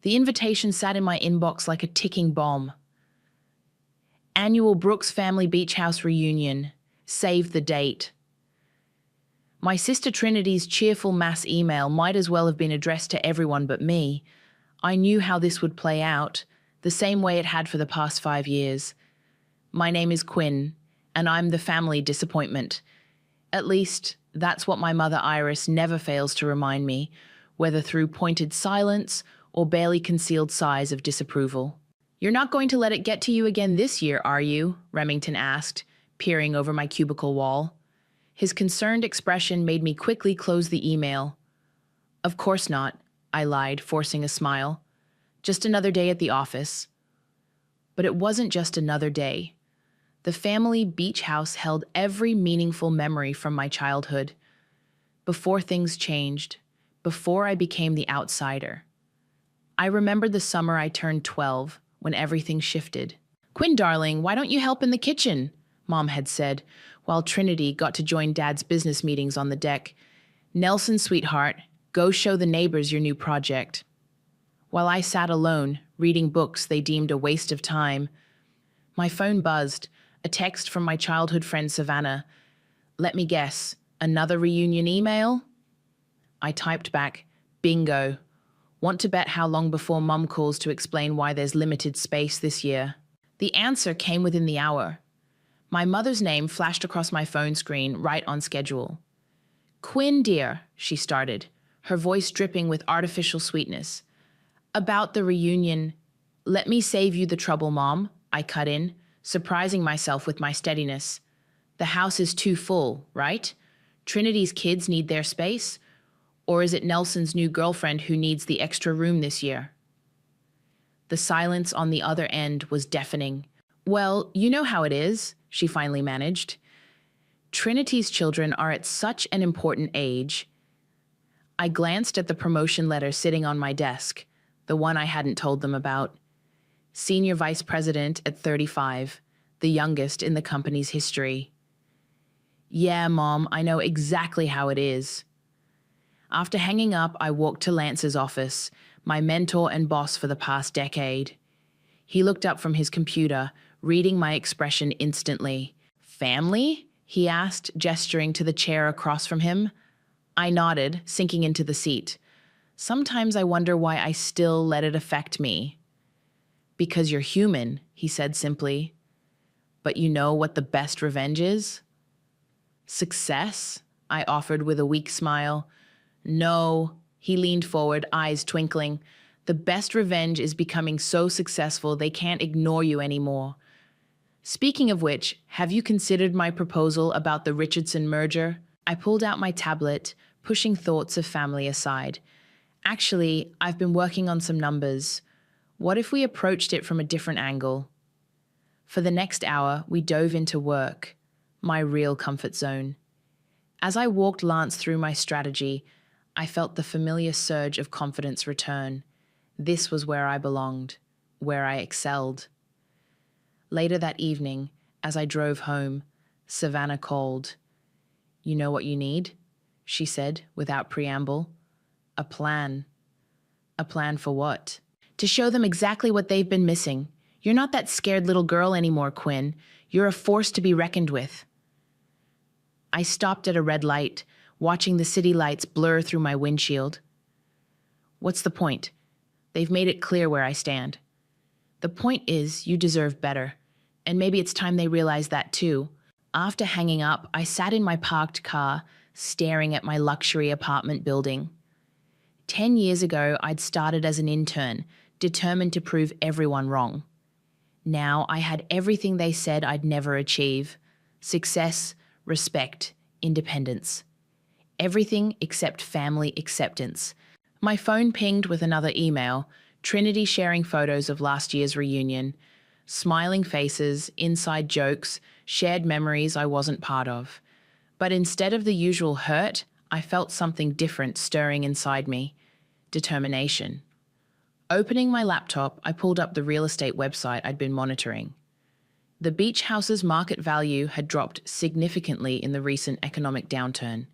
The invitation sat in my inbox like a ticking bomb. Annual Brooks Family Beach House Reunion. Save the date. My sister Trinity's cheerful mass email might as well have been addressed to everyone but me. I knew how this would play out, the same way it had for the past 5 years. My name is Quinn, and I'm the family disappointment. At least, that's what my mother Iris never fails to remind me, whether through pointed silence or barely concealed sighs of disapproval. "You're not going to let it get to you again this year, are you?" Remington asked, peering over my cubicle wall. His concerned expression made me quickly close the email. "Of course not," I lied, forcing a smile. "Just another day at the office." But it wasn't just another day. The family beach house held every meaningful memory from my childhood. Before things changed, before I became the outsider. I remembered the summer I turned 12, when everything shifted. "Quinn, darling, why don't you help in the kitchen?" Mom had said, while Trinity got to join Dad's business meetings on the deck. "Nelson, sweetheart, go show the neighbors your new project." While I sat alone, reading books they deemed a waste of time, my phone buzzed, a text from my childhood friend Savannah. "Let me guess, another reunion email?" I typed back, "Bingo. Want to bet how long before Mum calls to explain why there's limited space this year?" The answer came within the hour. My mother's name flashed across my phone screen, right on schedule. "Quinn, dear," she started, her voice dripping with artificial sweetness. "About the reunion." "Let me save you the trouble, Mom," I cut in, surprising myself with my steadiness. "The house is too full, right? Trinity's kids need their space? Or is it Nelson's new girlfriend who needs the extra room this year?" The silence on the other end was deafening. "Well, you know how it is," she finally managed. "Trinity's children are at such an important age." I glanced at the promotion letter sitting on my desk, the one I hadn't told them about. Senior Vice President at 35, the youngest in the company's history. "Yeah, Mom, I know exactly how it is." After hanging up, I walked to Lance's office, my mentor and boss for the past decade. He looked up from his computer, reading my expression instantly. "Family?" he asked, gesturing to the chair across from him. I nodded, sinking into the seat. Sometimes I wonder why I still let it affect me. "Because you're human," he said simply. "But you know what the best revenge is?" "Success?" I offered with a weak smile. "No," he leaned forward, eyes twinkling. "The best revenge is becoming so successful they can't ignore you anymore. Speaking of which, have you considered my proposal about the Richardson merger?" I pulled out my tablet, pushing thoughts of family aside. "Actually, I've been working on some numbers. What if we approached it from a different angle?" For the next hour, we dove into work, my real comfort zone. As I walked Lance through my strategy, I felt the familiar surge of confidence return. This was where I belonged, where I excelled. Later that evening, as I drove home, Savannah called. "You know what you need?" she said, without preamble. "A plan." "A plan for what?" "To show them exactly what they've been missing. You're not that scared little girl anymore, Quinn. You're a force to be reckoned with." I stopped at a red light, watching the city lights blur through my windshield. "What's the point? They've made it clear where I stand." "The point is, you deserve better. And maybe it's time they realize that too." After hanging up, I sat in my parked car, staring at my luxury apartment building. 10 years ago, I'd started as an intern, determined to prove everyone wrong. Now I had everything they said I'd never achieve: success, respect, independence. Everything except family acceptance. My phone pinged with another email, Trinity sharing photos of last year's reunion. Smiling faces, inside jokes, shared memories I wasn't part of. But instead of the usual hurt, I felt something different stirring inside me. Determination. Opening my laptop, I pulled up the real estate website I'd been monitoring. The beach house's market value had dropped significantly in the recent economic downturn.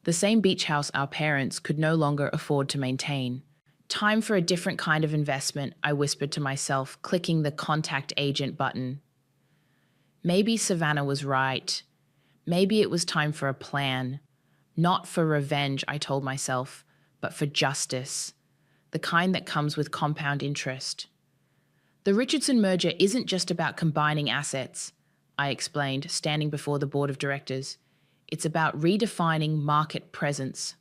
The same beach house our parents could no longer afford to maintain. Time for a different kind of investment, I whispered to myself, clicking the contact agent button. Maybe Savannah was right. Maybe it was time for a plan. Not for revenge, I told myself, but for justice. The kind that comes with compound interest. The Richardson merger isn't just about combining assets, I explained, standing before the board of directors. It's about redefining market presence.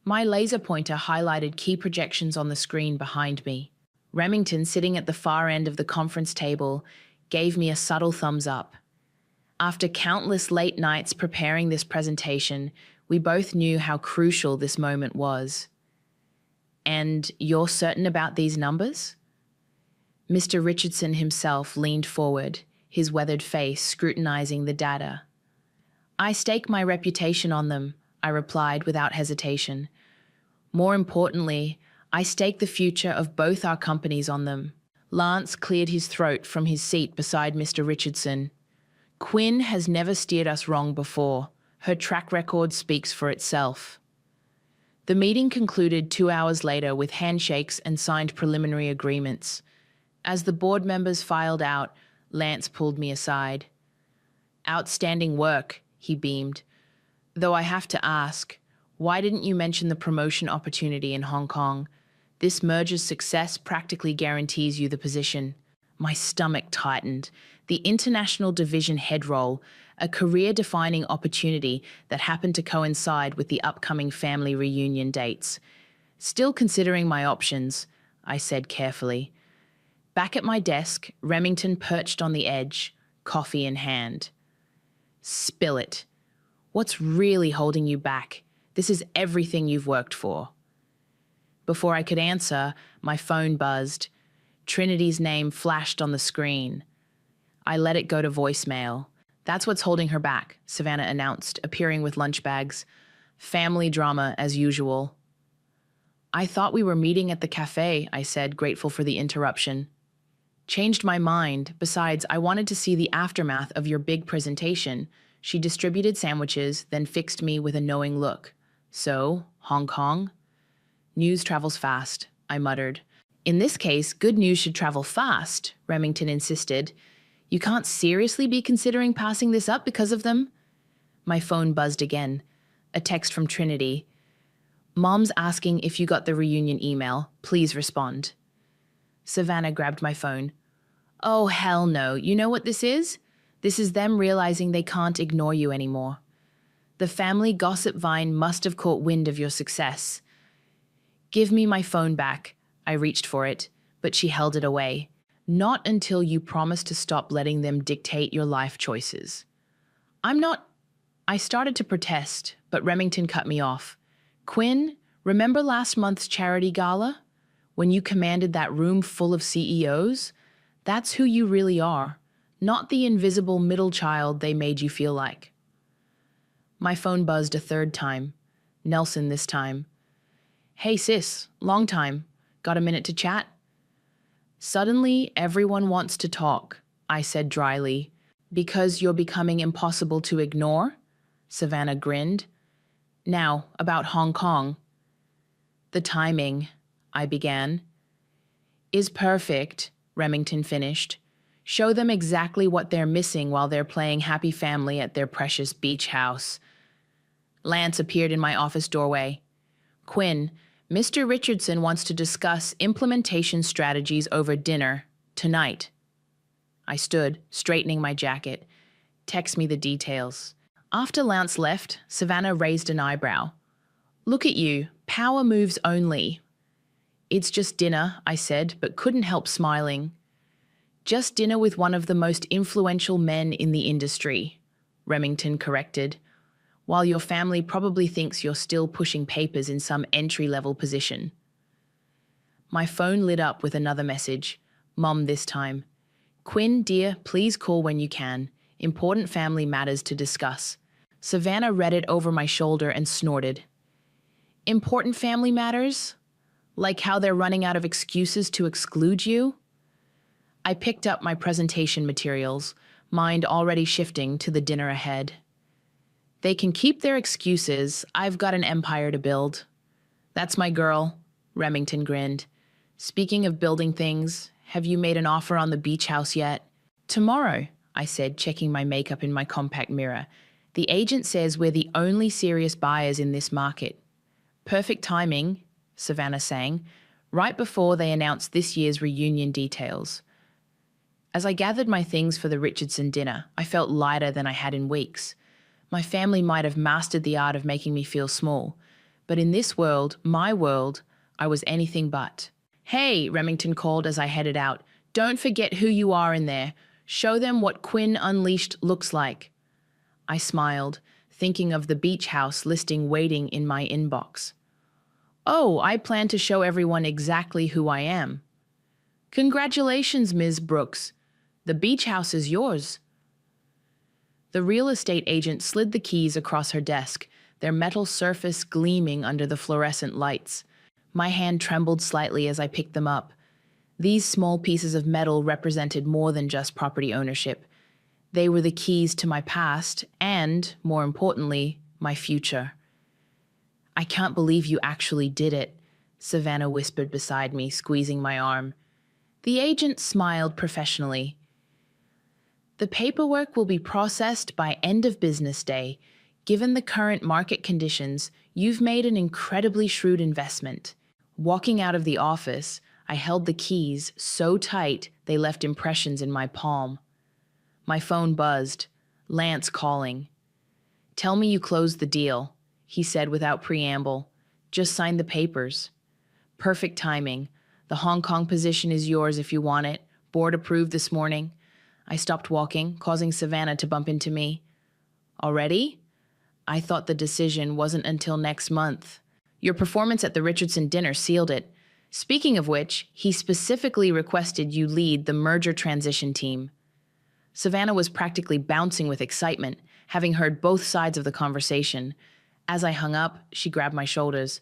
My laser pointer highlighted key projections on the screen behind me. Remington, sitting at the far end of the conference table, gave me a subtle thumbs up. After countless late nights preparing this presentation, we both knew how crucial this moment was. And you're certain about these numbers? Mr. Richardson himself leaned forward, his weathered face scrutinizing the data. I stake my reputation on them, I replied without hesitation. More importantly, I stake the future of both our companies on them. Lance cleared his throat from his seat beside Mr. Richardson. Quinn has never steered us wrong before. Her track record speaks for itself. The meeting concluded 2 hours later with handshakes and signed preliminary agreements. As the board members filed out, Lance pulled me aside. Outstanding work, he beamed. Though I have to ask, why didn't you mention the promotion opportunity in Hong Kong? This merger's success practically guarantees you the position. My stomach tightened. The international division head role, a career-defining opportunity that happened to coincide with the upcoming family reunion dates. Still considering my options, I said carefully. Back at my desk, Remington perched on the edge, coffee in hand. Spill it. What's really holding you back? This is everything you've worked for. Before I could answer, my phone buzzed. Trinity's name flashed on the screen. I let it go to voicemail. That's what's holding her back, Savannah announced, appearing with lunch bags. Family drama, as usual. I thought we were meeting at the cafe, I said, grateful for the interruption. Changed my mind. Besides, I wanted to see the aftermath of your big presentation. She distributed sandwiches, then fixed me with a knowing look. So, Hong Kong? News travels fast, I muttered. In this case, good news should travel fast, Remington insisted. You can't seriously be considering passing this up because of them? My phone buzzed again. A text from Trinity. Mom's asking if you got the reunion email. Please respond. Savannah grabbed my phone. Oh, hell no. You know what this is? This is them realizing they can't ignore you anymore. The family gossip vine must have caught wind of your success. Give me my phone back. I reached for it, but she held it away. Not until you promise to stop letting them dictate your life choices. I'm not... I started to protest, but Remington cut me off. Quinn, remember last month's charity gala? When you commanded that room full of CEOs? That's who you really are, not the invisible middle child they made you feel like. My phone buzzed a third time. Nelson this time. Hey sis, long time. Got a minute to chat? Suddenly, everyone wants to talk, I said dryly. Because you're becoming impossible to ignore? Savannah grinned. Now, about Hong Kong. The timing, I began. Is perfect, Remington finished. Show them exactly what they're missing while they're playing happy family at their precious beach house. Lance appeared in my office doorway. Quinn, Mr. Richardson wants to discuss implementation strategies over dinner tonight. I stood, straightening my jacket. Text me the details. After Lance left, Savannah raised an eyebrow. Look at you, power moves only. It's just dinner, I said, but couldn't help smiling. Just dinner with one of the most influential men in the industry, Remington corrected, while your family probably thinks you're still pushing papers in some entry-level position. My phone lit up with another message, Mom this time. Quinn, dear, please call when you can. Important family matters to discuss. Savannah read it over my shoulder and snorted. Important family matters? Like how they're running out of excuses to exclude you? I picked up my presentation materials, mind already shifting to the dinner ahead. They can keep their excuses. I've got an empire to build. That's my girl, Remington grinned. Speaking of building things, have you made an offer on the beach house yet? Tomorrow, I said, checking my makeup in my compact mirror. The agent says we're the only serious buyers in this market. Perfect timing, Savannah sang, right before they announced this year's reunion details. As I gathered my things for the Richardson dinner, I felt lighter than I had in weeks. My family might have mastered the art of making me feel small, but in this world, my world, I was anything but. Hey, Remington called as I headed out. Don't forget who you are in there. Show them what Quinn Unleashed looks like. I smiled, thinking of the beach house listing waiting in my inbox. Oh, I plan to show everyone exactly who I am. Congratulations, Ms. Brooks. The beach house is yours. The real estate agent slid the keys across her desk, their metal surface gleaming under the fluorescent lights. My hand trembled slightly as I picked them up. These small pieces of metal represented more than just property ownership. They were the keys to my past and, more importantly, my future. I can't believe you actually did it, Savannah whispered beside me, squeezing my arm. The agent smiled professionally. The paperwork will be processed by end of business day. Given the current market conditions, you've made an incredibly shrewd investment. Walking out of the office, I held the keys so tight they left impressions in my palm. My phone buzzed. Lance calling. Tell me you closed the deal, he said without preamble. Just sign the papers. Perfect timing. The Hong Kong position is yours if you want it. Board approved this morning. I stopped walking, causing Savannah to bump into me. Already? I thought the decision wasn't until next month. Your performance at the Richardson dinner sealed it. Speaking of which, he specifically requested you lead the merger transition team. Savannah was practically bouncing with excitement, having heard both sides of the conversation. As I hung up, she grabbed my shoulders.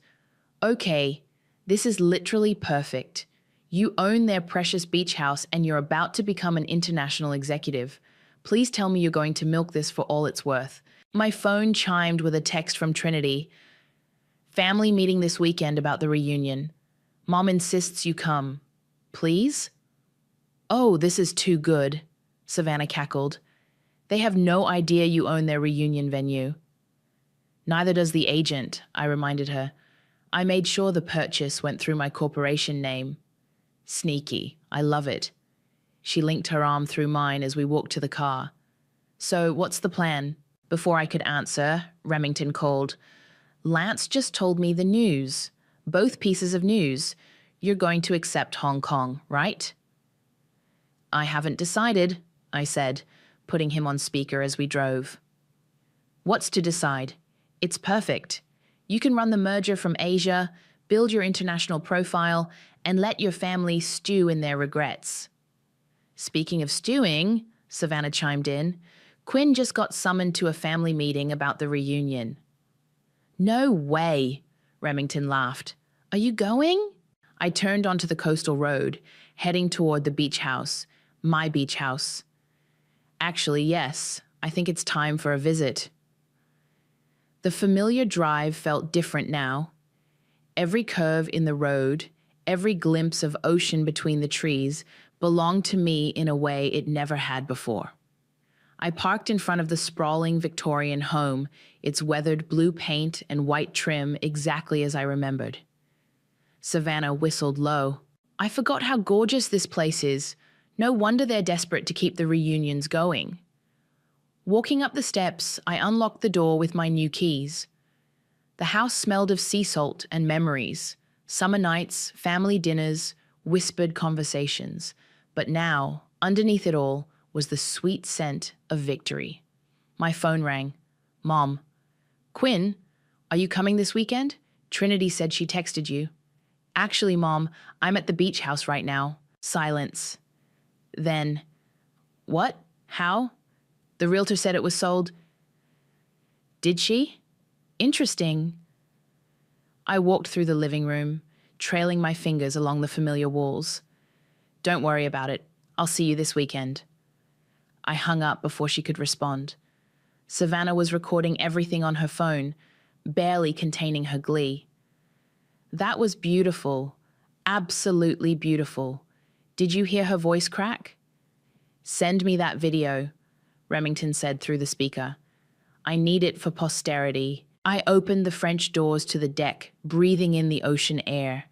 Okay, this is literally perfect. You own their precious beach house and you're about to become an international executive. Please tell me you're going to milk this for all it's worth. My phone chimed with a text from Trinity. Family meeting this weekend about the reunion. Mom insists you come. Please? Oh, this is too good, Savannah cackled. They have no idea you own their reunion venue. Neither does the agent, I reminded her. I made sure the purchase went through my corporation name. Sneaky. I love it. She linked her arm through mine as we walked to the car. So, what's the plan? Before I could answer, Remington called. Lance just told me the news. Both pieces of news. You're going to accept Hong Kong, right? I haven't decided, I said, putting him on speaker as we drove. What's to decide? It's perfect. You can run the merger from Asia, build your international profile, and let your family stew in their regrets. Speaking of stewing, Savannah chimed in, Quinn just got summoned to a family meeting about the reunion. No way, Remington laughed. Are you going? I turned onto the coastal road, heading toward the beach house, my beach house. Actually, yes, I think it's time for a visit. The familiar drive felt different now. Every curve in the road, every glimpse of ocean between the trees belonged to me in a way it never had before. I parked in front of the sprawling Victorian home, its weathered blue paint and white trim exactly as I remembered. Savannah whistled low. I forgot how gorgeous this place is. No wonder they're desperate to keep the reunions going. Walking up the steps, I unlocked the door with my new keys. The house smelled of sea salt and memories, summer nights, family dinners, whispered conversations. But now, underneath it all, was the sweet scent of victory. My phone rang. Mom. Quinn, are you coming this weekend? Trinity said she texted you. Actually, Mom, I'm at the beach house right now. Silence. Then, what? How? The realtor said it was sold. Did she? Interesting. I walked through the living room, trailing my fingers along the familiar walls. Don't worry about it. I'll see you this weekend. I hung up before she could respond. Savannah was recording everything on her phone, barely containing her glee. That was beautiful. Absolutely beautiful. Did you hear her voice crack? Send me that video, Remington said through the speaker. I need it for posterity. I opened the French doors to the deck, breathing in the ocean air.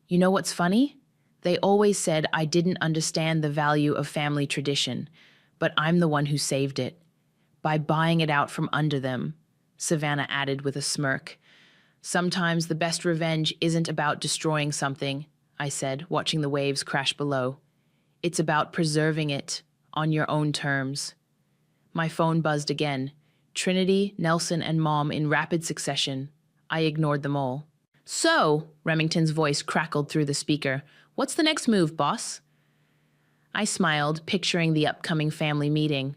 You know what's funny? They always said I didn't understand the value of family tradition, but I'm the one who saved it. By buying it out from under them, Savannah added with a smirk. Sometimes the best revenge isn't about destroying something, I said, watching the waves crash below. It's about preserving it on your own terms. My phone buzzed again. Trinity, Nelson, and Mom in rapid succession. I ignored them all. So, Remington's voice crackled through the speaker. What's the next move, boss? I smiled, picturing the upcoming family meeting.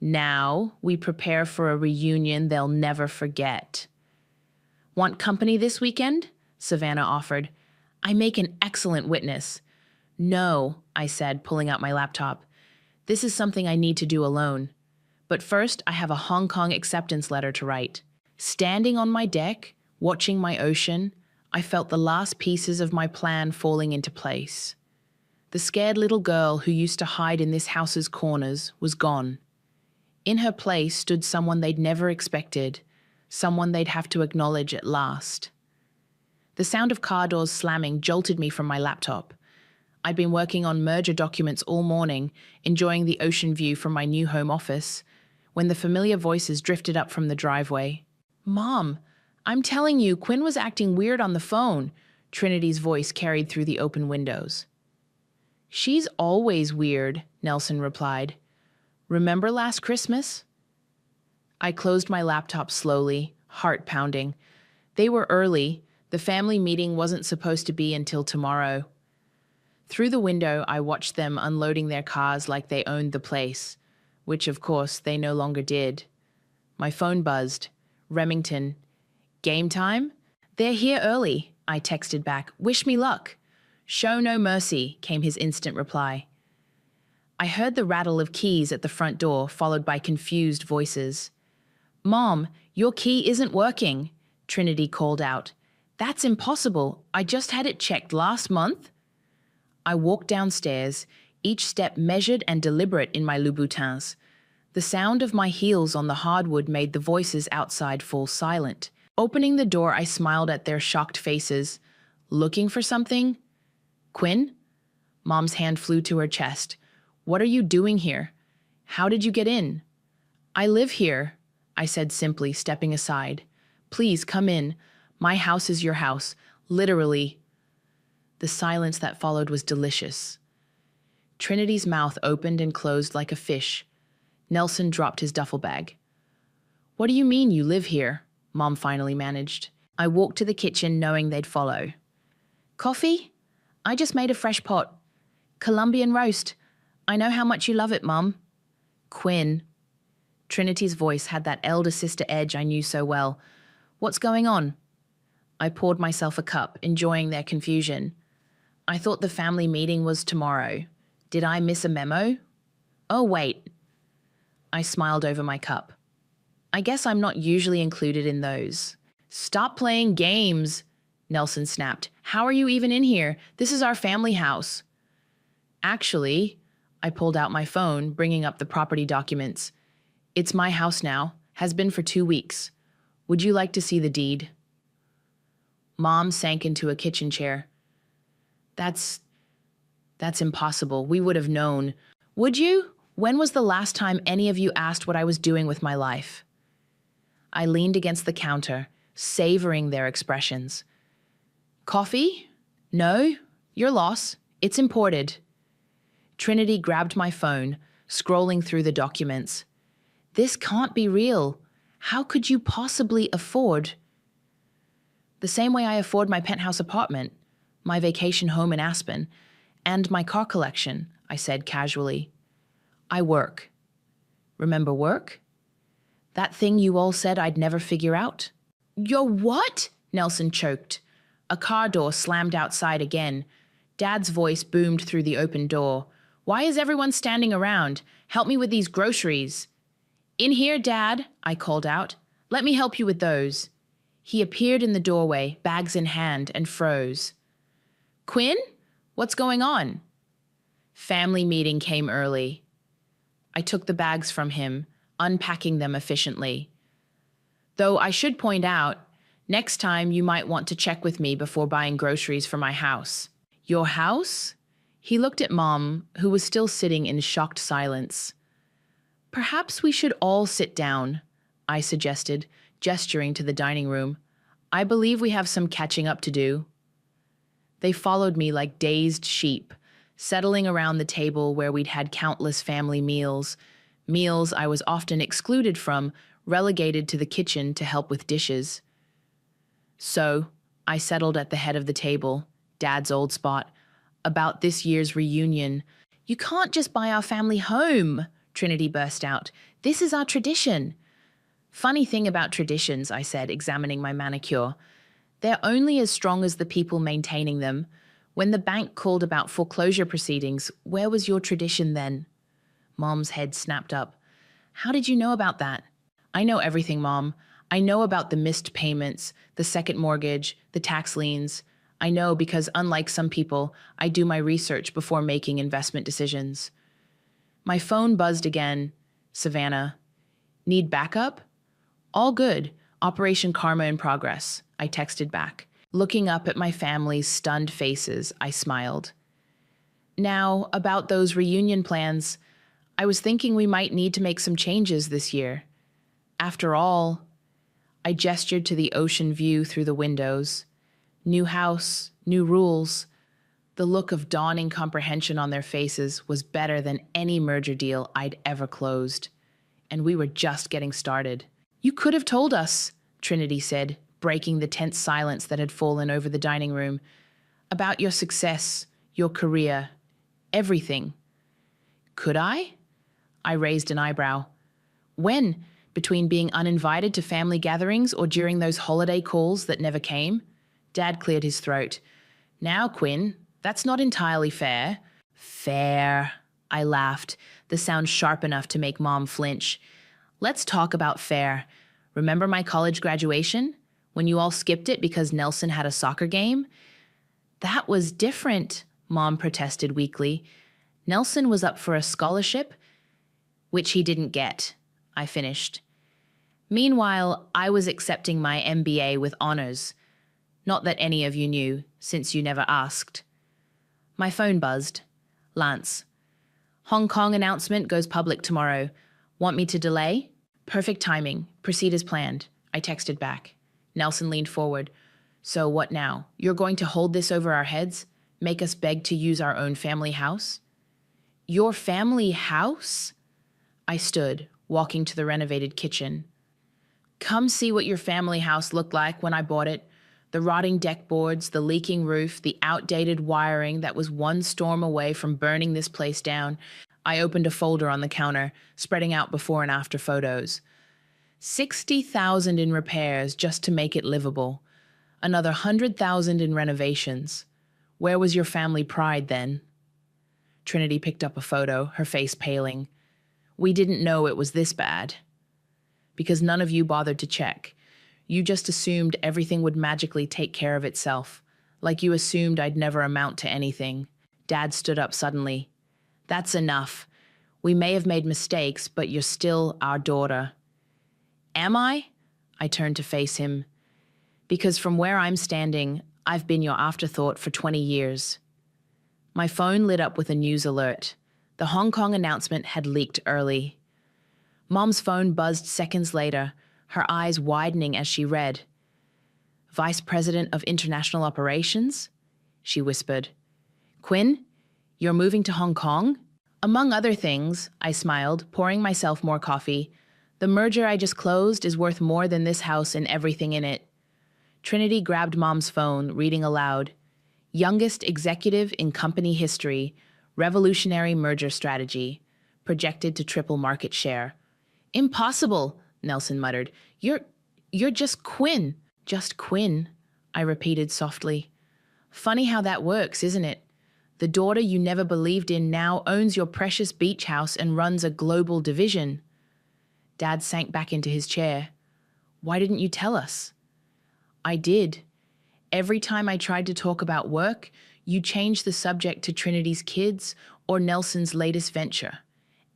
Now we prepare for a reunion they'll never forget. Want company this weekend? Savannah offered. I make an excellent witness. No, I said, pulling out my laptop. This is something I need to do alone. But first, I have a Hong Kong acceptance letter to write. Standing on my deck, watching my ocean, I felt the last pieces of my plan falling into place. The scared little girl who used to hide in this house's corners was gone. In her place stood someone they'd never expected, someone they'd have to acknowledge at last. The sound of car doors slamming jolted me from my laptop. I'd been working on merger documents all morning, enjoying the ocean view from my new home office, when the familiar voices drifted up from the driveway. Mom, I'm telling you, Quinn was acting weird on the phone, Trinity's voice carried through the open windows. She's always weird, Nelson replied. Remember last Christmas? I closed my laptop slowly, heart pounding. They were early. The family meeting wasn't supposed to be until tomorrow. Through the window, I watched them unloading their cars like they owned the place, which, of course, they no longer did. My phone buzzed. Remington. Game time? They're here early, I texted back. Wish me luck. Show no mercy, came his instant reply. I heard the rattle of keys at the front door, followed by confused voices. Mom, your key isn't working, Trinity called out. That's impossible. I just had it checked last month. I walked downstairs, each step measured and deliberate in my Louboutins. The sound of my heels on the hardwood made the voices outside fall silent. Opening the door, I smiled at their shocked faces. Looking for something? Quinn? Mom's hand flew to her chest. What are you doing here? How did you get in? I live here, I said simply, stepping aside. Please come in. My house is your house. Literally. The silence that followed was delicious. Trinity's mouth opened and closed like a fish. Nelson dropped his duffel bag. What do you mean you live here? Mom finally managed. I walked to the kitchen knowing they'd follow. Coffee? I just made a fresh pot. Colombian roast. I know how much you love it, Mom. Quinn. Trinity's voice had that elder sister edge I knew so well. What's going on? I poured myself a cup, enjoying their confusion. I thought the family meeting was tomorrow. Did I miss a memo? Oh, wait. I smiled over my cup. I guess I'm not usually included in those. Stop playing games, Nelson snapped. How are you even in here? This is our family house. Actually, I pulled out my phone, bringing up the property documents. It's my house now, has been for 2 weeks. Would you like to see the deed? Mom sank into a kitchen chair. That's impossible. We would have known. Would you? When was the last time any of you asked what I was doing with my life? I leaned against the counter, savoring their expressions. Coffee? No, your loss. It's imported. Trinity grabbed my phone, scrolling through the documents. This can't be real. How could you possibly afford? The same way I afford my penthouse apartment, my vacation home in Aspen, and my car collection, I said casually. I work. Remember work? That thing you all said I'd never figure out? Your what? Nelson choked. A car door slammed outside again. Dad's voice boomed through the open door. Why is everyone standing around? Help me with these groceries. In here, Dad, I called out. Let me help you with those. He appeared in the doorway, bags in hand, and froze. Quinn? What's going on? Family meeting came early. I took the bags from him, unpacking them efficiently. Though I should point out, next time you might want to check with me before buying groceries for my house. Your house? He looked at Mom, who was still sitting in shocked silence. Perhaps we should all sit down, I suggested, gesturing to the dining room. I believe we have some catching up to do. They followed me like dazed sheep, settling around the table where we'd had countless family meals I was often excluded from, relegated to the kitchen to help with dishes. So, I settled at the head of the table, Dad's old spot, about this year's reunion. You can't just buy our family home, Trinity burst out. This is our tradition. Funny thing about traditions, I said, examining my manicure. They're only as strong as the people maintaining them. When the bank called about foreclosure proceedings, where was your tradition then? Mom's head snapped up. How did you know about that? I know everything, Mom. I know about the missed payments, the second mortgage, the tax liens. I know because, unlike some people, I do my research before making investment decisions. My phone buzzed again. Savannah. Need backup? All good. Operation Karma in progress, I texted back. Looking up at my family's stunned faces, I smiled. Now, about those reunion plans, I was thinking we might need to make some changes this year. After all, I gestured to the ocean view through the windows. New house, new rules. The look of dawning comprehension on their faces was better than any merger deal I'd ever closed. And we were just getting started. You could have told us, Trinity said, breaking the tense silence that had fallen over the dining room, about your success, your career, everything. Could I? I raised an eyebrow. When? Between being uninvited to family gatherings or during those holiday calls that never came? Dad cleared his throat. Now, Quinn, that's not entirely fair. Fair, I laughed, the sound sharp enough to make Mom flinch. Let's talk about fair. Remember my college graduation? When you all skipped it because Nelson had a soccer game? That was different, Mom protested weakly. Nelson was up for a scholarship, which he didn't get, I finished. Meanwhile, I was accepting my MBA with honors. Not that any of you knew, since you never asked. My phone buzzed. Lance. Hong Kong announcement goes public tomorrow. Want me to delay? Perfect timing. Proceed as planned. I texted back. Nelson leaned forward. So what now? You're going to hold this over our heads? Make us beg to use our own family house? Your family house? I stood, walking to the renovated kitchen. Come see what your family house looked like when I bought it. The rotting deck boards, the leaking roof, the outdated wiring that was one storm away from burning this place down. I opened a folder on the counter, spreading out before and after photos. 60,000 in repairs just to make it livable. Another 100,000 in renovations. Where was your family pride then? Trinity picked up a photo, her face paling. We didn't know it was this bad. Because none of you bothered to check. You just assumed everything would magically take care of itself, like you assumed I'd never amount to anything. Dad stood up suddenly. That's enough. We may have made mistakes, but you're still our daughter. Am I? I turned to face him. Because from where I'm standing, I've been your afterthought for 20 years. My phone lit up with a news alert. The Hong Kong announcement had leaked early. Mom's phone buzzed seconds later, her eyes widening as she read. Vice President of International Operations? She whispered. Quinn, you're moving to Hong Kong? Among other things, I smiled, pouring myself more coffee. The merger I just closed is worth more than this house and everything in it. Trinity grabbed Mom's phone, reading aloud. Youngest executive in company history, revolutionary merger strategy, projected to triple market share. Impossible, Nelson muttered. You're just Quinn. Just Quinn, I repeated softly. Funny how that works, isn't it? The daughter you never believed in now owns your precious beach house and runs a global division. Dad sank back into his chair. Why didn't you tell us? I did. Every time I tried to talk about work, you changed the subject to Trinity's kids or Nelson's latest venture.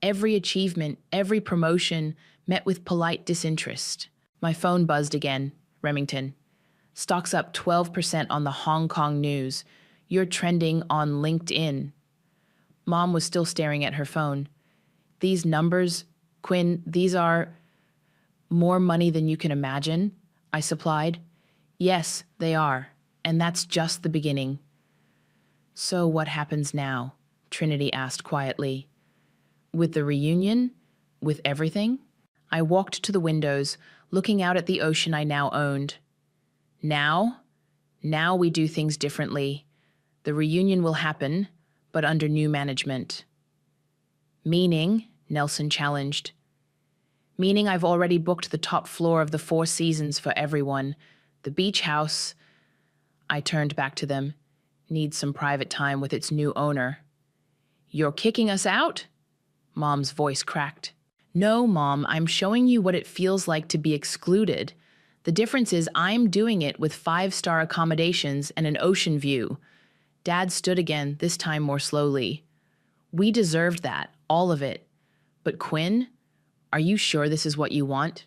Every achievement, every promotion met with polite disinterest. My phone buzzed again. Remington. Stocks up 12% on the Hong Kong news. You're trending on LinkedIn. Mom was still staring at her phone. These numbers, Quinn, these are more money than you can imagine, I supplied. Yes, they are, and that's just the beginning. So what happens now? Trinity asked quietly. With the reunion? With everything? I walked to the windows, looking out at the ocean I now owned. Now? Now we do things differently. The reunion will happen, but under new management. Meaning, Nelson challenged. Meaning I've already booked the top floor of the Four Seasons for everyone. The beach house, I turned back to them, needs some private time with its new owner. You're kicking us out? Mom's voice cracked. No, Mom, I'm showing you what it feels like to be excluded. The difference is I'm doing it with 5-star accommodations and an ocean view. Dad stood again, this time more slowly. We deserved that, all of it. But Quinn, are you sure this is what you want?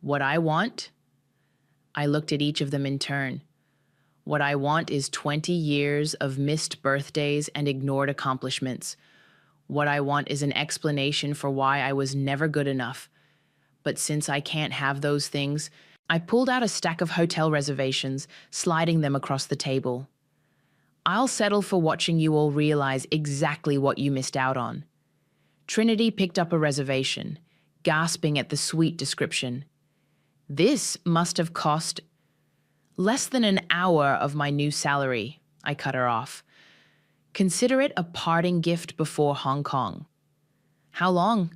What I want? I looked at each of them in turn. What I want is 20 years of missed birthdays and ignored accomplishments. What I want is an explanation for why I was never good enough. But since I can't have those things, I pulled out a stack of hotel reservations, sliding them across the table. I'll settle for watching you all realize exactly what you missed out on. Trinity picked up a reservation, gasping at the sweet description. This must have cost less than an hour of my new salary, I cut her off. Consider it a parting gift before Hong Kong. How long?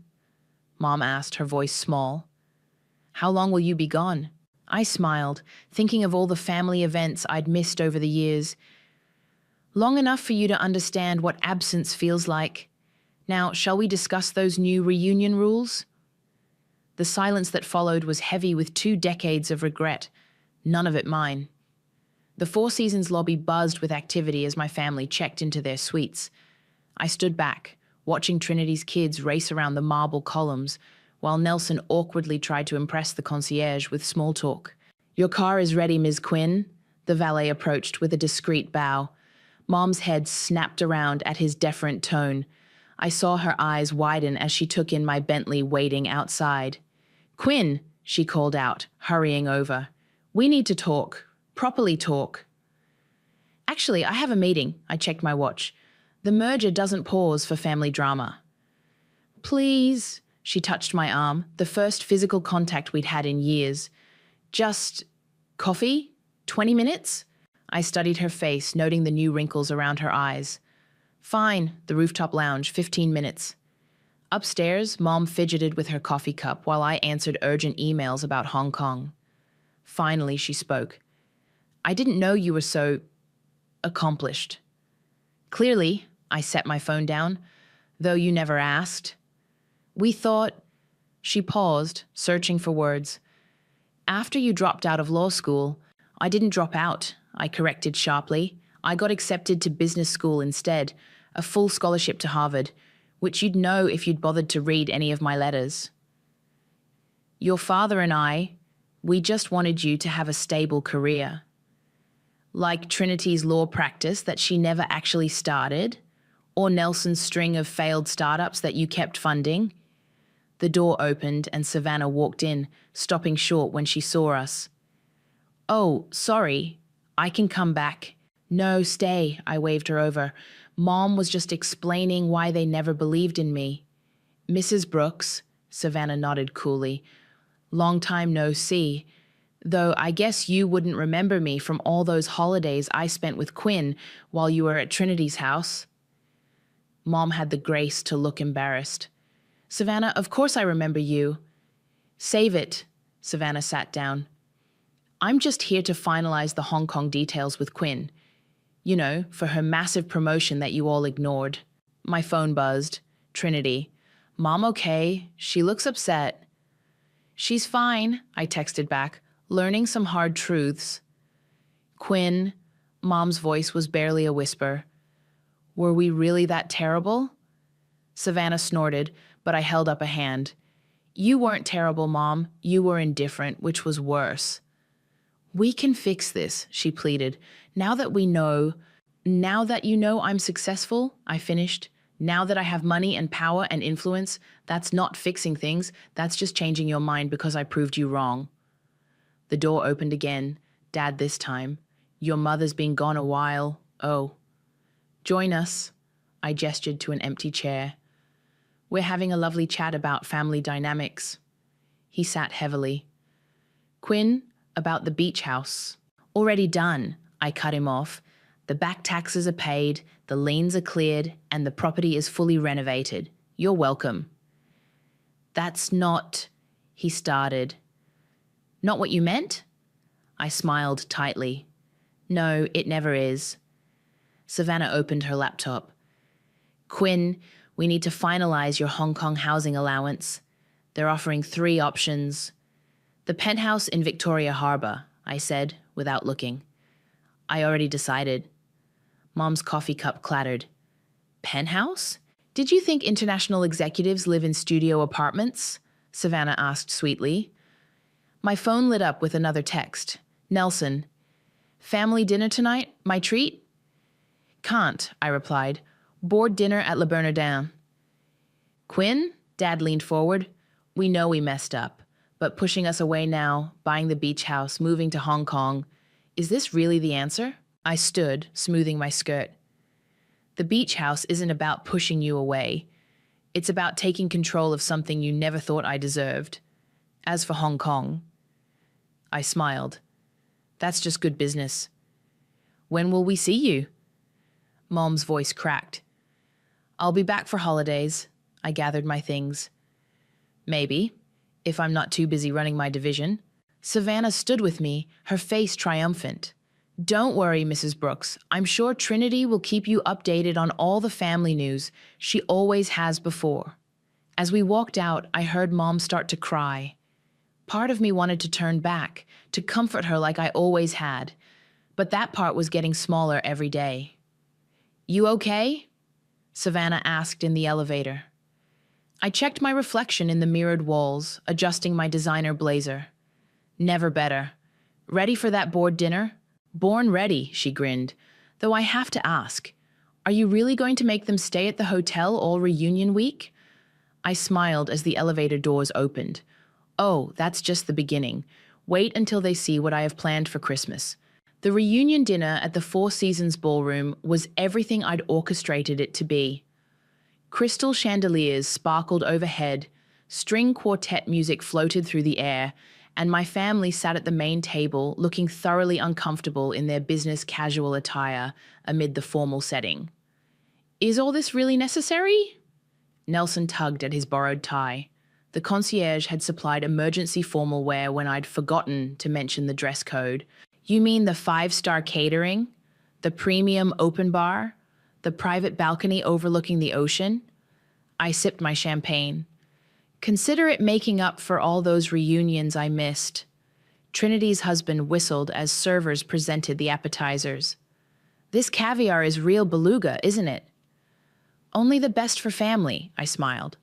Mom asked, her voice small. How long will you be gone? I smiled, thinking of all the family events I'd missed over the years. Long enough for you to understand what absence feels like. Now, shall we discuss those new reunion rules? The silence that followed was heavy with 2 decades of regret, none of it mine. The Four Seasons lobby buzzed with activity as my family checked into their suites. I stood back, watching Trinity's kids race around the marble columns, while Nelson awkwardly tried to impress the concierge with small talk. Your car is ready, Ms. Quinn, the valet approached with a discreet bow. Mom's head snapped around at his deferent tone. I saw her eyes widen as she took in my Bentley waiting outside. Quinn, she called out, hurrying over. We need to talk. Properly talk. Actually, I have a meeting. I checked my watch. The merger doesn't pause for family drama. Please, she touched my arm, the first physical contact we'd had in years. Just coffee? 20 minutes? I studied her face, noting the new wrinkles around her eyes. Fine, the rooftop lounge, 15 minutes. Upstairs, Mom fidgeted with her coffee cup while I answered urgent emails about Hong Kong. Finally, she spoke. I didn't know you were so accomplished. Clearly, I set my phone down, though you never asked. We thought... She paused, searching for words. After you dropped out of law school, I didn't drop out, I corrected sharply. I got accepted to business school instead, a full scholarship to Harvard, which you'd know if you'd bothered to read any of my letters. Your father and I, we just wanted you to have a stable career. Like Trinity's law practice that she never actually started, or Nelson's string of failed startups that you kept funding. The door opened and Savannah walked in, stopping short when she saw us. Oh, sorry, I can come back. No, stay, I waved her over. Mom was just explaining why they never believed in me. Mrs. Brooks, Savannah nodded coolly. Long time no see. Though I guess you wouldn't remember me from all those holidays I spent with Quinn while you were at Trinity's house. Mom had the grace to look embarrassed. Savannah, of course I remember you. Save it. Savannah sat down. I'm just here to finalize the Hong Kong details with Quinn. You know, for her massive promotion that you all ignored. My phone buzzed. Trinity. Mom okay? She looks upset. She's fine, I texted back, learning some hard truths. Quinn, Mom's voice was barely a whisper. Were we really that terrible? Savannah snorted, but I held up a hand. You weren't terrible, Mom. You were indifferent, which was worse. We can fix this, she pleaded. Now that you know I'm successful, I finished. Now that I have money and power and influence, that's not fixing things. That's just changing your mind because I proved you wrong. The door opened again. Dad this time. Your mother's been gone a while. Oh. Join us. I gestured to an empty chair. We're having a lovely chat about family dynamics. He sat heavily. Quinn, about the beach house. Already done, I cut him off. The back taxes are paid, the liens are cleared, and the property is fully renovated. You're welcome. That's not, he started. Not what you meant? I smiled tightly. No, it never is. Savannah opened her laptop. Quinn, we need to finalize your Hong Kong housing allowance. They're offering 3 options. The penthouse in Victoria Harbour, I said, without looking. I already decided. Mom's coffee cup clattered. Penthouse? Did you think international executives live in studio apartments? Savannah asked sweetly. My phone lit up with another text. Nelson. Family dinner tonight? My treat? Can't, I replied. Board dinner at Le Bernardin. Quinn? Dad leaned forward. We know we messed up, but pushing us away now, buying the beach house, moving to Hong Kong, is this really the answer? I stood, smoothing my skirt. The beach house isn't about pushing you away. It's about taking control of something you never thought I deserved. As for Hong Kong, I smiled. That's just good business. When will we see you? Mom's voice cracked. I'll be back for holidays. I gathered my things. Maybe, if I'm not too busy running my division. Savannah stood with me, her face triumphant. Don't worry, Mrs. Brooks. I'm sure Trinity will keep you updated on all the family news. She always has before. As we walked out, I heard Mom start to cry. Part of me wanted to turn back, to comfort her like I always had. But that part was getting smaller every day. You okay? Savannah asked in the elevator. I checked my reflection in the mirrored walls, adjusting my designer blazer. Never better. Ready for that board dinner? Born ready, she grinned. Though I have to ask, are you really going to make them stay at the hotel all reunion week? I smiled as the elevator doors opened. Oh, that's just the beginning. Wait until they see what I have planned for Christmas. The reunion dinner at the Four Seasons Ballroom was everything I'd orchestrated it to be. Crystal chandeliers sparkled overhead, string quartet music floated through the air, and my family sat at the main table looking thoroughly uncomfortable in their business casual attire amid the formal setting. Is all this really necessary? Nelson tugged at his borrowed tie. The concierge had supplied emergency formal wear when I'd forgotten to mention the dress code. You mean the 5-star catering? The premium open bar? The private balcony overlooking the ocean? I sipped my champagne. Consider it making up for all those reunions I missed. Trinity's husband whistled as servers presented the appetizers. This caviar is real beluga, isn't it? Only the best for family, I smiled.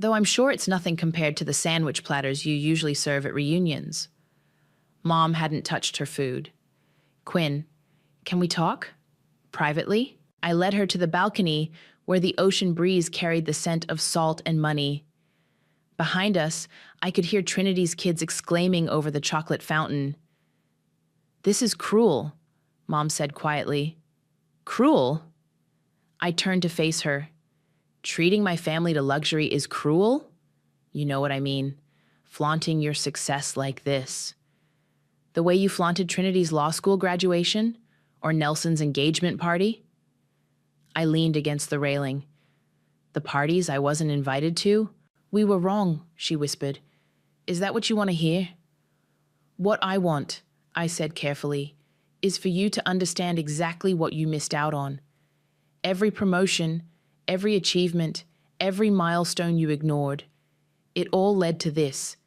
Though I'm sure it's nothing compared to the sandwich platters you usually serve at reunions. Mom hadn't touched her food. Quinn, can we talk? Privately? I led her to the balcony where the ocean breeze carried the scent of salt and money. Behind us, I could hear Trinity's kids exclaiming over the chocolate fountain. This is cruel, Mom said quietly. Cruel? I turned to face her. Treating my family to luxury is cruel? You know what I mean. Flaunting your success like this. The way you flaunted Trinity's law school graduation? Or Nelson's engagement party? I leaned against the railing. The parties I wasn't invited to? We were wrong, she whispered. Is that what you want to hear? What I want, I said carefully, is for you to understand exactly what you missed out on. Every promotion, every achievement, every milestone you ignored. It all led to this.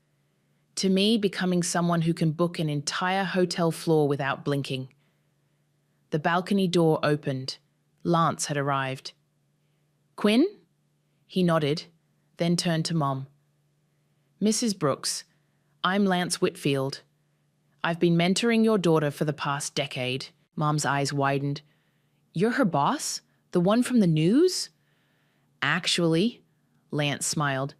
To me becoming someone who can book an entire hotel floor without blinking. The balcony door opened. Lance had arrived. "Quinn?" He nodded, then turned to Mom. "Mrs. Brooks, I'm Lance Whitfield. I've been mentoring your daughter for the past decade." Mom's eyes widened. "You're her boss? The one from the news?" "Actually," Lance smiled,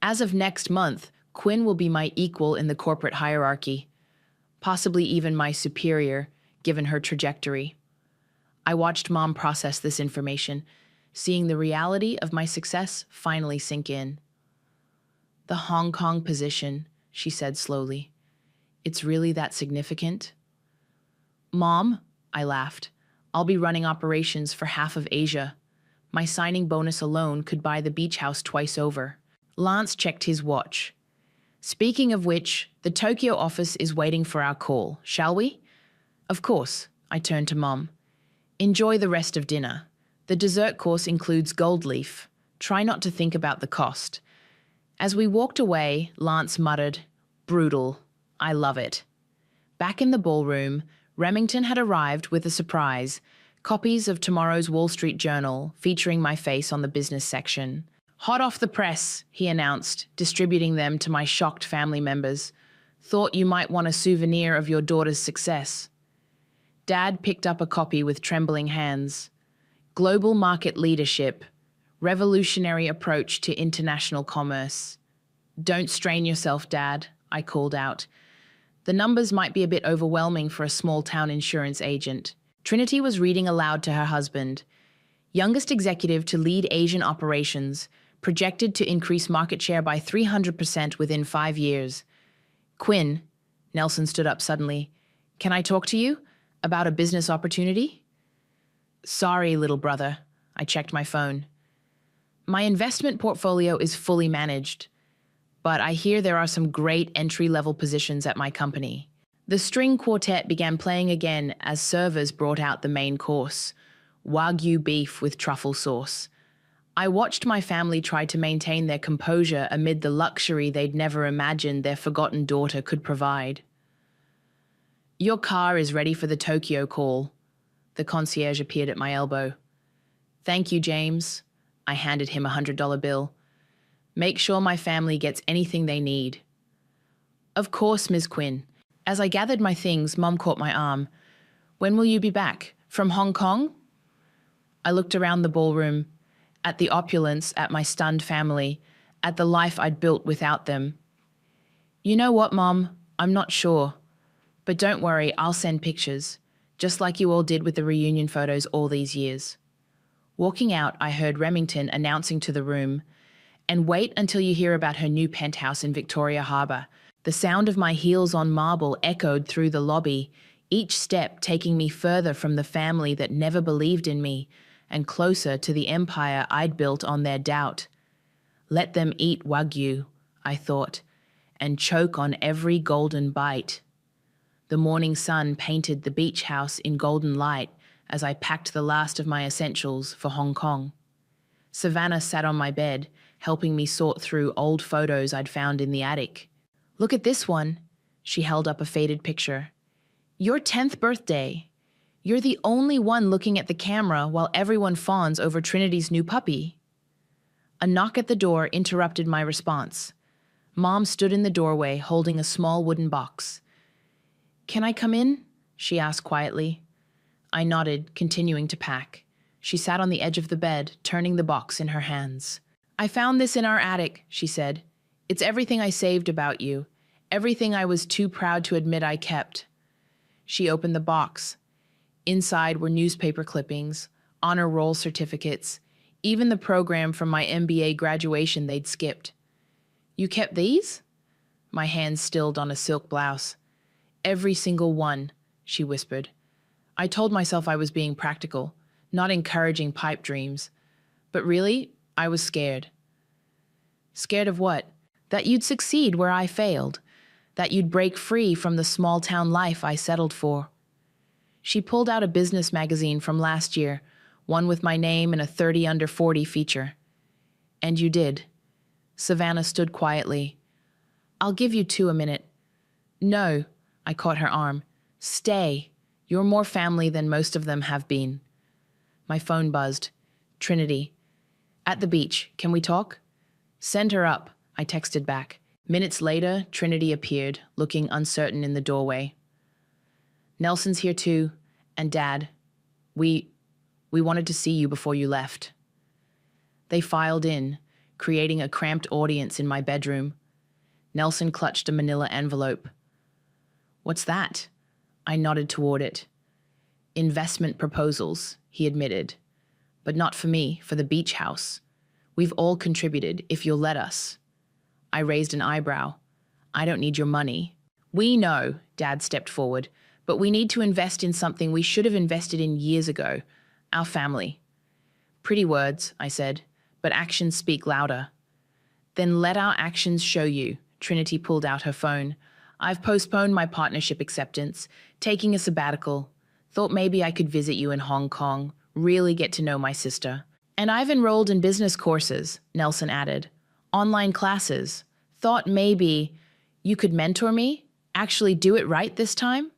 "as of next month, Quinn will be my equal in the corporate hierarchy, possibly even my superior, given her trajectory." I watched Mom process this information, seeing the reality of my success finally sink in. "The Hong Kong position," she said slowly. "It's really that significant?" "Mom," I laughed, "I'll be running operations for half of Asia. My signing bonus alone could buy the beach house twice over." Lance checked his watch. "Speaking of which, the Tokyo office is waiting for our call, shall we?" "Of course," I turned to Mom. "Enjoy the rest of dinner. The dessert course includes gold leaf. Try not to think about the cost." As we walked away, Lance muttered, "Brutal. I love it." Back in the ballroom, Remington had arrived with a surprise: copies of tomorrow's Wall Street Journal featuring my face on the business section. "Hot off the press," he announced, distributing them to my shocked family members. "Thought you might want a souvenir of your daughter's success." Dad picked up a copy with trembling hands. "Global Market Leadership, Revolutionary Approach to International Commerce." "Don't strain yourself, Dad," I called out. "The numbers might be a bit overwhelming for a small-town insurance agent." Trinity was reading aloud to her husband. "Youngest executive to lead Asian operations, projected to increase market share by 300% within 5 years. Quinn," Nelson stood up suddenly, "can I talk to you about a business opportunity?" "Sorry, little brother." I checked my phone. "My investment portfolio is fully managed, but I hear there are some great entry-level positions at my company." The string quartet began playing again as servers brought out the main course, Wagyu beef with truffle sauce. I watched my family try to maintain their composure amid the luxury they'd never imagined their forgotten daughter could provide. "Your car is ready for the Tokyo call." The concierge appeared at my elbow. "Thank you, James." I handed him a $100 bill. "Make sure my family gets anything they need." "Of course, Ms. Quinn." As I gathered my things, Mom caught my arm. "When will you be back? From Hong Kong?" I looked around the ballroom, at the opulence, at my stunned family, at the life I'd built without them. "You know what, Mom? I'm not sure. But don't worry, I'll send pictures, just like you all did with the reunion photos all these years." Walking out, I heard Remington announcing to the room, "And wait until you hear about her new penthouse in Victoria Harbour." The sound of my heels on marble echoed through the lobby, each step taking me further from the family that never believed in me and closer to the empire I'd built on their doubt. Let them eat Wagyu, I thought, and choke on every golden bite. The morning sun painted the beach house in golden light as I packed the last of my essentials for Hong Kong. Savannah sat on my bed, helping me sort through old photos I'd found in the attic. "Look at this one." She held up a faded picture. "Your 10th birthday. You're the only one looking at the camera while everyone fawns over Trinity's new puppy." A knock at the door interrupted my response. Mom stood in the doorway holding a small wooden box. "Can I come in?" she asked quietly. I nodded, continuing to pack. She sat on the edge of the bed, turning the box in her hands. "I found this in our attic," she said. "It's everything I saved about you, everything I was too proud to admit I kept." She opened the box. Inside were newspaper clippings, honor roll certificates, even the program from my MBA graduation they'd skipped. "You kept these?" My hands stilled on a silk blouse. "Every single one," she whispered. I told myself I was being practical, not encouraging pipe dreams. But really, I was scared. Scared of what? That you'd succeed where I failed. That you'd break free from the small-town life I settled for. She pulled out a business magazine from last year, one with my name and a 30 under 40 feature. "And you did." Savannah stood quietly. "I'll give you 2 a minute." "No," I caught her arm. "Stay. You're more family than most of them have been. My phone buzzed. Trinity. At the beach. Can we talk? Send her up, I texted back. Minutes later, Trinity appeared, looking uncertain in the doorway. Nelson's here too, and Dad. We wanted to see you before you left. They filed in, creating a cramped audience in my bedroom. Nelson clutched a manila envelope. What's that? I nodded toward it. Investment proposals, he admitted. But not for me, for the beach house. We've all contributed, if you'll let us. I raised an eyebrow. I don't need your money. We know, Dad stepped forward, but we need to invest in something we should have invested in years ago, our family. Pretty words, I said, but actions speak louder. Then let our actions show you. Trinity pulled out her phone. I've postponed my partnership acceptance, taking a sabbatical. Thought maybe I could visit you in Hong Kong, really get to know my sister. And I've enrolled in business courses, Nelson added. Online classes. Thought maybe you could mentor me? Actually do it right this time?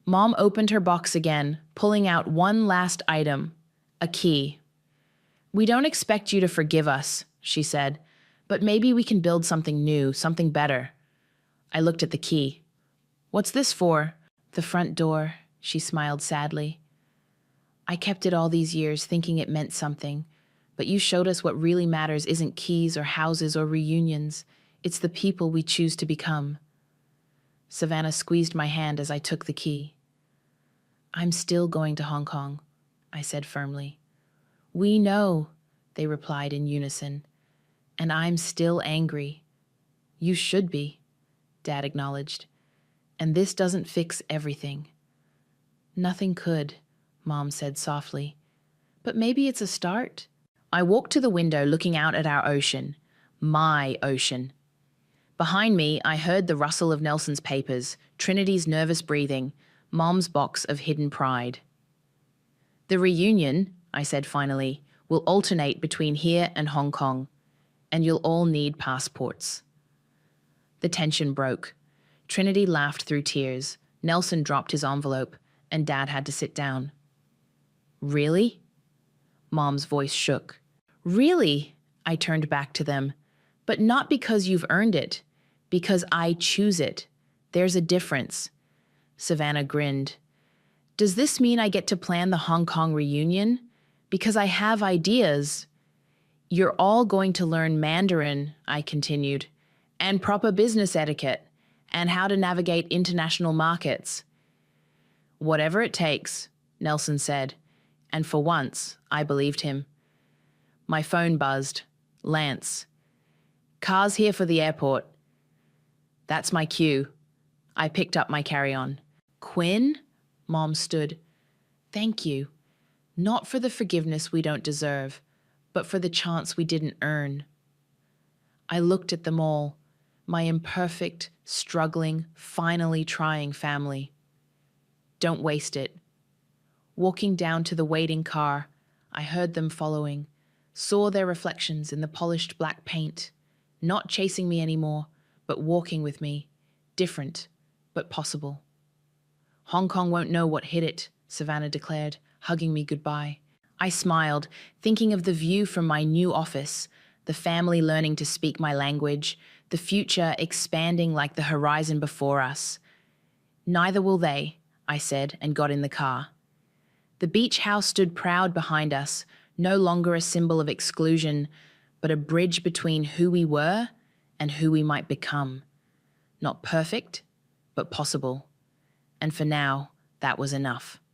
Mom opened her box again, pulling out one last item, a key. We don't expect you to forgive us, she said, but maybe we can build something new, something better. I looked at the key. What's this for? The front door, she smiled sadly. I kept it all these years thinking it meant something, but you showed us what really matters isn't keys or houses or reunions. It's the people we choose to become. Savannah squeezed my hand as I took the key. I'm still going to Hong Kong, I said firmly. We know, they replied in unison. And I'm still angry. You should be, Dad acknowledged. And this doesn't fix everything. Nothing could, Mom said softly. But maybe it's a start. I walked to the window looking out at our ocean. My ocean. Behind me, I heard the rustle of Nelson's papers, Trinity's nervous breathing, Mom's box of hidden pride. The reunion, I said finally, will alternate between here and Hong Kong, and you'll all need passports. The tension broke. Trinity laughed through tears. Nelson dropped his envelope, and Dad had to sit down. Really? Mom's voice shook. Really? I turned back to them. But not because you've earned it. Because I choose it. There's a difference. Savannah grinned. Does this mean I get to plan the Hong Kong reunion? Because I have ideas. You're all going to learn Mandarin, I continued, and proper business etiquette, and how to navigate international markets. Whatever it takes, Nelson said, and for once, I believed him. My phone buzzed. Lance. Car's here for the airport. That's my cue. I picked up my carry-on. Quinn? Mom stood. Thank you. Not for the forgiveness we don't deserve, but for the chance we didn't earn. I looked at them all, my imperfect, struggling, finally trying family. Don't waste it. Walking down to the waiting car, I heard them following, saw their reflections in the polished black paint, not chasing me anymore, but walking with me, different, but possible. Hong Kong won't know what hit it, Savannah declared, hugging me goodbye. I smiled, thinking of the view from my new office, the family learning to speak my language, the future expanding like the horizon before us. Neither will they, I said, and got in the car. The beach house stood proud behind us, no longer a symbol of exclusion, but a bridge between who we were and who we might become. Not perfect, but possible. And for now, that was enough.